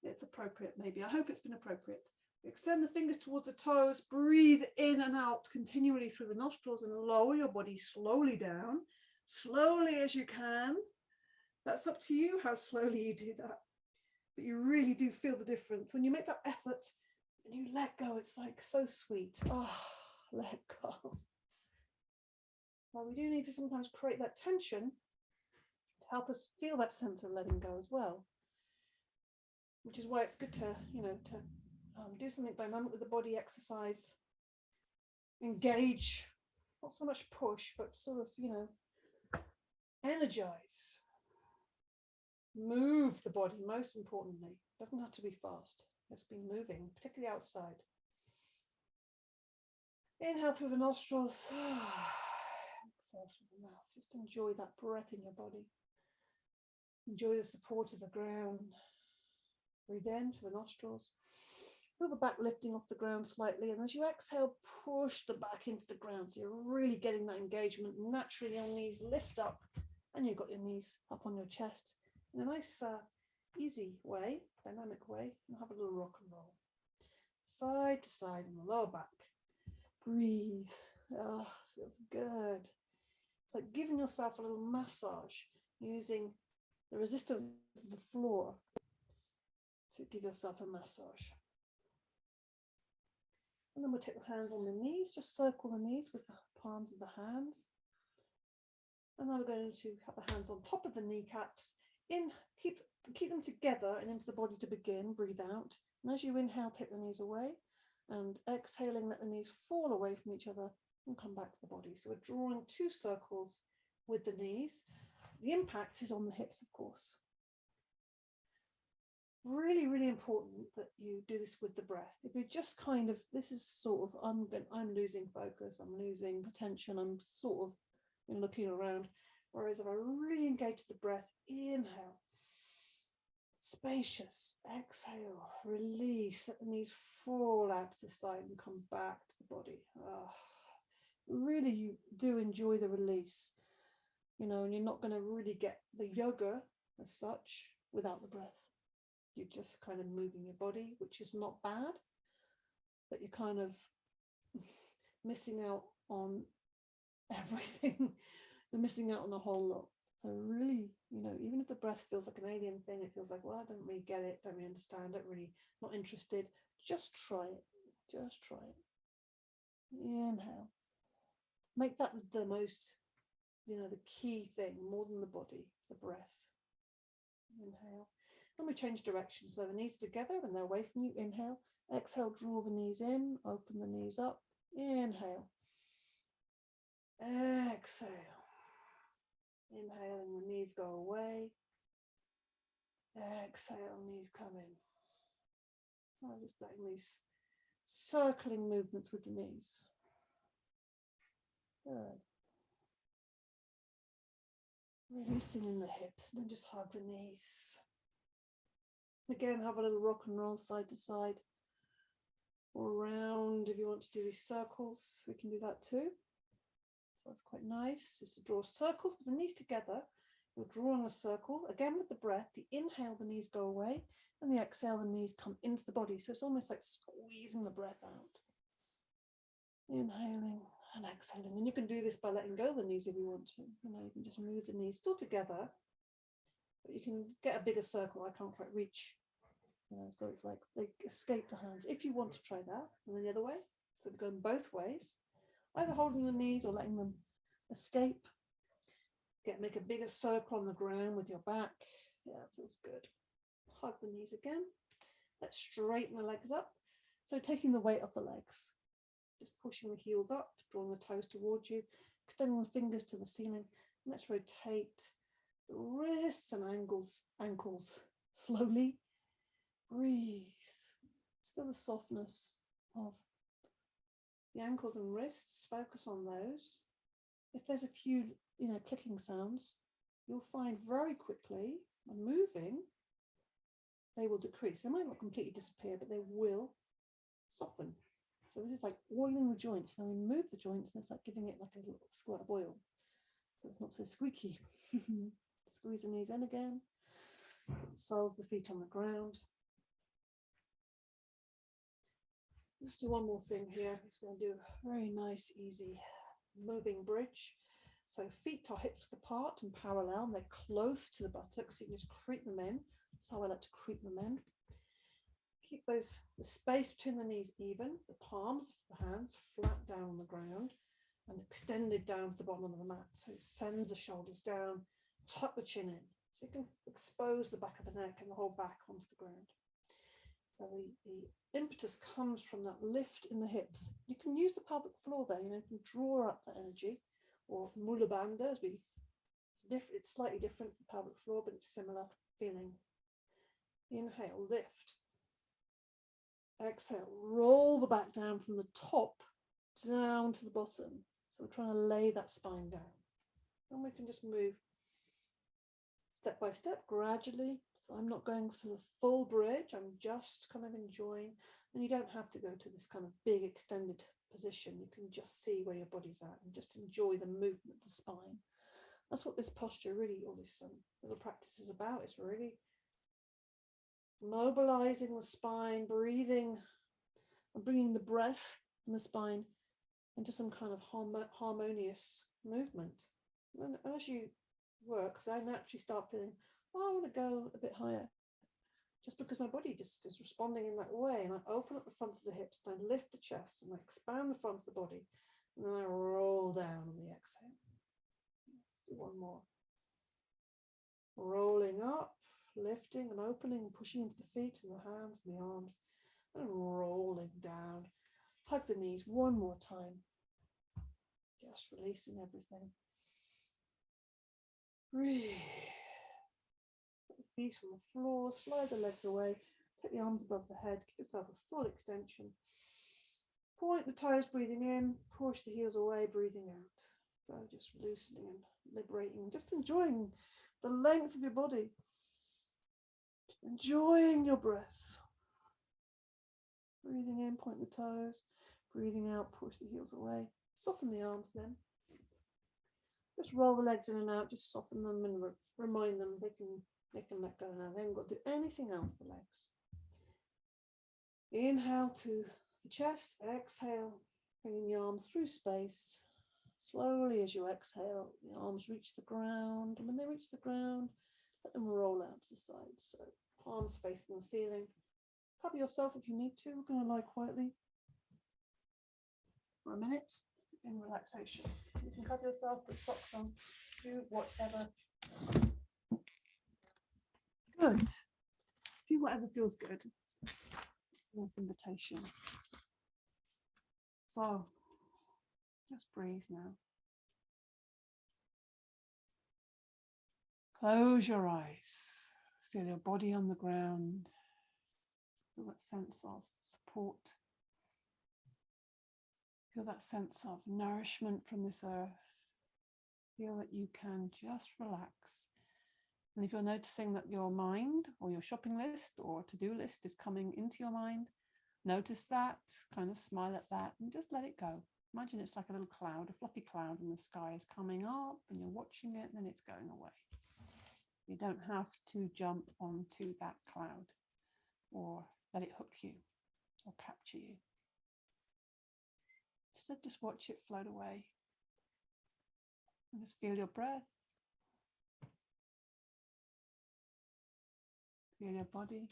It's appropriate, maybe. I hope it's been appropriate. Extend the fingers towards the toes. Breathe in and out continually through the nostrils, and lower your body slowly down, slowly as you can. That's up to you how slowly you do that. But you really do feel the difference. When you make that effort and you let go, it's like so sweet. Oh, let go. Well, we do need to sometimes create that tension to help us feel that sense of letting go as well. Which is why it's good to, do something dynamic with the body, exercise, engage, not so much push, but sort of, energize, move the body. Most importantly, it doesn't have to be fast. It's been moving, particularly outside. Inhale through the nostrils, exhale through the mouth. Just enjoy that breath in your body. Enjoy the support of the ground. Breathe in through the nostrils. Feel the back lifting off the ground slightly, and as you exhale, push the back into the ground. So you're really getting that engagement. Naturally, your knees lift up, and you've got your knees up on your chest in a nice, easy way, dynamic way. And have a little rock and roll, side to side on the lower back. Breathe. Oh, feels good. It's like giving yourself a little massage using the resistance of the floor to give yourself a massage. And then we'll take the hands on the knees, just circle the knees with the palms of the hands. And then we're going to have the hands on top of the kneecaps. Keep them together and into the body to begin. Breathe out. And as you inhale, take the knees away. And exhaling, let the knees fall away from each other and come back to the body. So we're drawing two circles with the knees. The impact is on the hips, of course. Really, really important that you do this with the breath. If you just this is sort of, I'm losing focus, I'm losing attention, I'm sort of looking around. Whereas if I really engage with the breath, inhale, spacious, exhale, release, let the knees fall out to the side and come back to the body. Really, you do enjoy the release, and you're not going to really get the yoga as such without the breath. You're just kind of moving your body, which is not bad, but you're kind of missing out on everything. You're missing out on a whole lot. So really, even if the breath feels like an alien thing, it feels like, well, I don't really get it, don't really understand, not interested. Just try it. Just try it. Inhale. Make that the most, the key thing, more than the body, the breath. Inhale. And we change direction. So the knees together and they're away from you. Inhale. Exhale, draw the knees in, open the knees up. Inhale. Exhale. Inhale and the knees go away. Exhale, knees come in. I'm just letting these circling movements with the knees. Good. Releasing in the hips, and then just hug the knees. Again, have a little rock and roll side to side or around. If you want to do these circles, we can do that too. So that's quite nice, is to draw circles with the knees together. You're drawing a circle, again with the breath. The inhale, the knees go away, and the exhale, the knees come into the body. So it's almost like squeezing the breath out. Inhaling and exhaling. And you can do this by letting go of the knees if you want to. You know, you can just move the knees still together, but you can get a bigger circle. I can't quite reach. You know, so it's like they escape the hands. If you want to try that, and then the other way. So we're going both ways, either holding the knees or letting them escape. Make a bigger circle on the ground with your back. Yeah, it feels good. Hug the knees again. Let's straighten the legs up. So taking the weight off the legs, just pushing the heels up, drawing the toes towards you, extending the fingers to the ceiling. And let's rotate the wrists and ankles slowly. Breathe. Let's feel the softness of the ankles and wrists. Focus on those. If there's a few, clicking sounds, you'll find very quickly when moving, they will decrease. They might not completely disappear, but they will soften. So this is like oiling the joint. You know, we move the joints, and it's like giving it like a little squirt of oil, so it's not so squeaky. Squeeze the knees in again. Soles the feet on the ground. Let's do one more thing here. Just going to do a very nice, easy moving bridge. So feet are hips width apart and parallel, and they're close to the buttocks. So you can just creep them in. That's how I like to creep them in. Keep the space between the knees even. The palms of the hands flat down on the ground and extended down to the bottom of the mat. So send the shoulders down, tuck the chin in. So you can expose the back of the neck and the whole back onto the ground. So the impetus comes from that lift in the hips. You can use the pelvic floor there, you can draw up that energy, or Mudra bandha, it's slightly different from the pelvic floor, but it's similar feeling. Inhale, lift. Exhale, roll the back down from the top down to the bottom. So we're trying to lay that spine down. And we can just move step by step, gradually. So I'm not going to the full bridge, I'm just kind of enjoying. And you don't have to go to this kind of big extended position. You can just see where your body's at and just enjoy the movement of the spine. That's what this posture really, all this little practice is about. It's really mobilizing the spine, breathing, and bringing the breath and the spine into some kind of harmonious movement. And as you work, I naturally start feeling, I want to go a bit higher, just because my body just is responding in that way. And I open up the front of the hips, and I lift the chest, and I expand the front of the body, and then I roll down on the exhale. Let's do one more. Rolling up, lifting and opening, pushing into the feet and the hands and the arms, and rolling down. Hug the knees one more time. Just releasing everything. Breathe. Put the feet on the floor, slide the legs away, take the arms above the head, give yourself a full extension. Point the toes, breathing in, push the heels away, breathing out. So just loosening and liberating, just enjoying the length of your body. Enjoying your breath. Breathing in, point the toes. Breathing out, push the heels away. Soften the arms then. Just roll the legs in and out, just soften them and remind them they can let go now. They haven't got to do anything else, the legs. Inhale to the chest, exhale, bringing the arms through space. Slowly as you exhale, the arms reach the ground, and when they reach the ground, let them roll out to the side. So palms facing the ceiling. Cover yourself if you need to. We're going to lie quietly for a minute in relaxation. You can cover yourself, put socks on, do whatever. Good. Do whatever feels good. That's invitation. So just breathe now. Close your eyes. Feel your body on the ground. Feel that sense of support. Feel that sense of nourishment from this earth. Feel that you can just relax. And if you're noticing that your mind or your shopping list or to-do list is coming into your mind, notice that, kind of smile at that and just let it go. Imagine it's like a little cloud, a fluffy cloud in the sky is coming up and you're watching it and then it's going away. You don't have to jump onto that cloud or let it hook you or capture you. Instead, just watch it float away. And just feel your breath. Feel your body.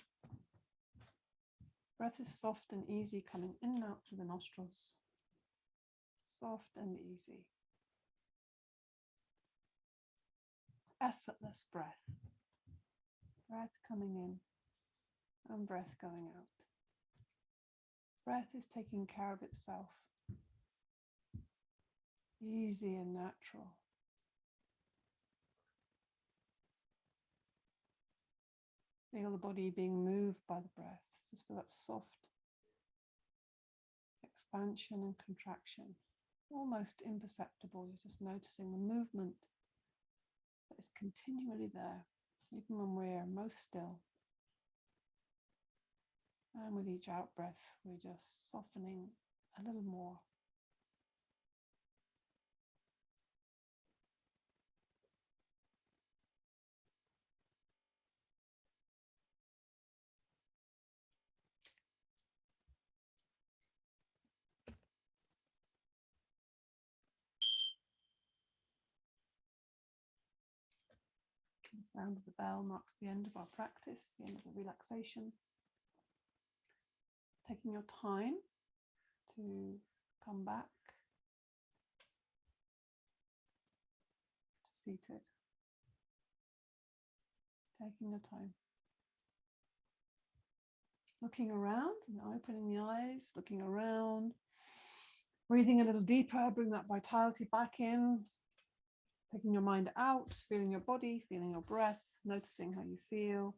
Breath is soft and easy, coming in and out through the nostrils. Soft and easy. Effortless breath. Breath coming in and breath going out. Breath is taking care of itself. Easy and natural. Feel the body being moved by the breath. Just feel that soft expansion and contraction. Almost imperceptible. You're just noticing the movement that is continually there, even when we're most still. And with each out breath, we're just softening a little more. The sound of the bell marks the end of our practice, the end of the relaxation. Taking your time to come back to seated. Taking your time. Looking around and opening the eyes, looking around. Breathing a little deeper, bring that vitality back in. Taking your mind out, feeling your body, feeling your breath, noticing how you feel,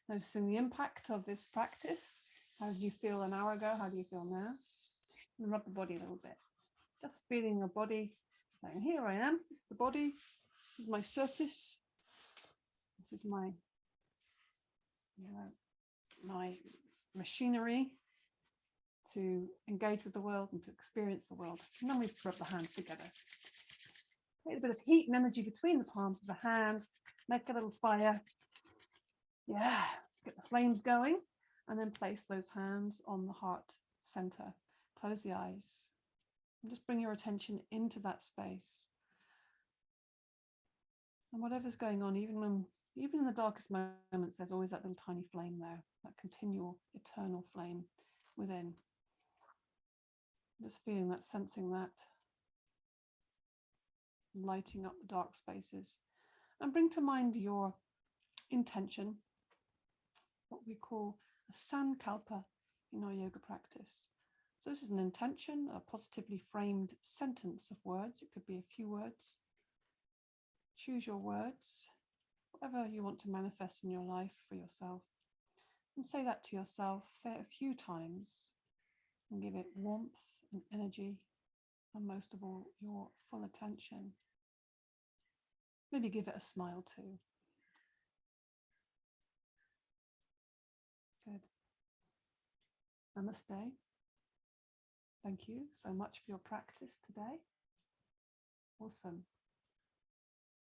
noticing the impact of this practice. How did you feel an hour ago? How do you feel now? And rub the body a little bit. Just feeling your body. Like, here I am. This is the body. This is my surface. This is my, my machinery to engage with the world and to experience the world. And then we rub the hands together. Create a bit of heat and energy between the palms of the hands. Make a little fire. Yeah, get the flames going. And then place those hands on the heart center. Close the eyes. And just bring your attention into that space. And whatever's going on, even in the darkest moments, there's always that little tiny flame there, that continual, eternal flame within. Just feeling that, sensing that, lighting up the dark spaces. And bring to mind your intention, what we call a sankalpa in our yoga practice. So this is an intention, a positively framed sentence of words. It could be a few words. Choose your words, whatever you want to manifest in your life for yourself. And say that to yourself. Say it a few times and give it warmth and energy, and most of all, your full attention. Maybe give it a smile too. Good. Namaste. Thank you so much for your practice today. Awesome.